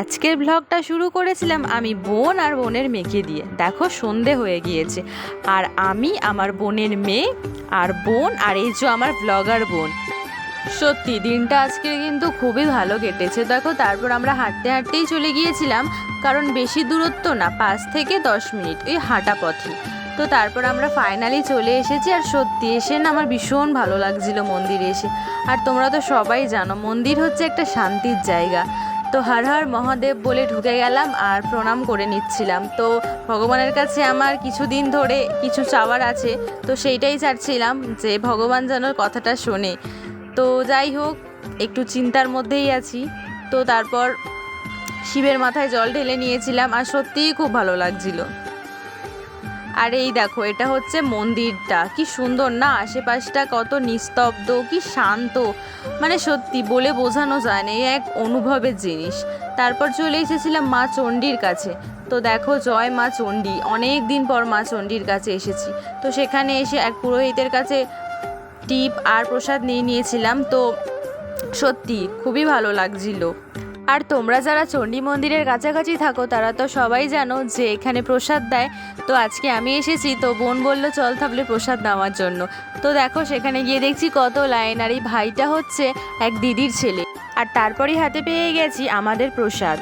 আজকের ব্লগটা শুরু করেছিলাম আমি বোন আর বোনের মেয়েকে দিয়ে। দেখো সন্ধে হয়ে গিয়েছে, আর আমি আমার বোনের মেয়ে আর বোন, আর এই যে আমার ব্লগার বোন। সত্যি দিনটা আজকে কিন্তু খুবই ভালো কেটেছে। দেখো তারপর আমরা হাঁটতে হাঁটতেই চলে গিয়েছিলাম, কারণ বেশি দূরত্ব না, 5 থেকে 10 মিনিট ওই হাঁটা পথে। তো তারপর আমরা ফাইনালি চলে এসেছি, আর সত্যি এসে না আমার ভীষণ ভালো লাগছিল মন্দিরে এসে। আর তোমরা তো সবাই জানো মন্দির হচ্ছে একটা শান্তির জায়গা। তো হর হর মহাদেব বলে ঢুকে গেলাম আর প্রণাম করে নিচ্ছিলাম। তো ভগবানের কাছে আমার কিছুদিন ধরে কিছু চাওয়ার আছে, তো সেইটাই চাচ্ছিলাম যে ভগবান যেন কথাটা শোনে। তো যাই হোক, একটু চিন্তার মধ্যেই আছি। তো তারপর শিবের মাথায় জল ঢেলে নিয়েছিলাম, আর সত্যিই খুব ভালো লাগছিল। আর এই দেখো এটা হচ্ছে মন্দিরটা, কি সুন্দর না, আশেপাশটা কত নিস্তব্ধ, কি শান্ত, মানে সত্যি বলে বোঝানো যায় না, এই এক অনুভবের জিনিস। তারপর চলে এসেছিলাম মা চণ্ডীর কাছে। তো দেখো জয় মা চণ্ডী, অনেক দিন পর মা চণ্ডীর কাছে এসেছি। তো সেখানে এসে এক পুরোহিতের কাছে টিপ আর প্রসাদ নিয়ে নিয়েছিলাম। তো সত্যি খুবই ভালো লাগছিল। আর তোমরা যারা চণ্ডী মন্দিরের কাছাকাছি থাকো তারা তো সবাই জানো যে এখানে প্রসাদ দেয়। তো আজকে আমি এসেছি, তো বোন বললো চল তাহলে প্রসাদ নেওয়ার জন্য। তো দেখো সেখানে গিয়ে দেখছি কত লাইন, আর এই ভাইটা হচ্ছে এক দিদির ছেলে। আর তারপরেই হাতে পেয়ে গেছি আমাদের প্রসাদ।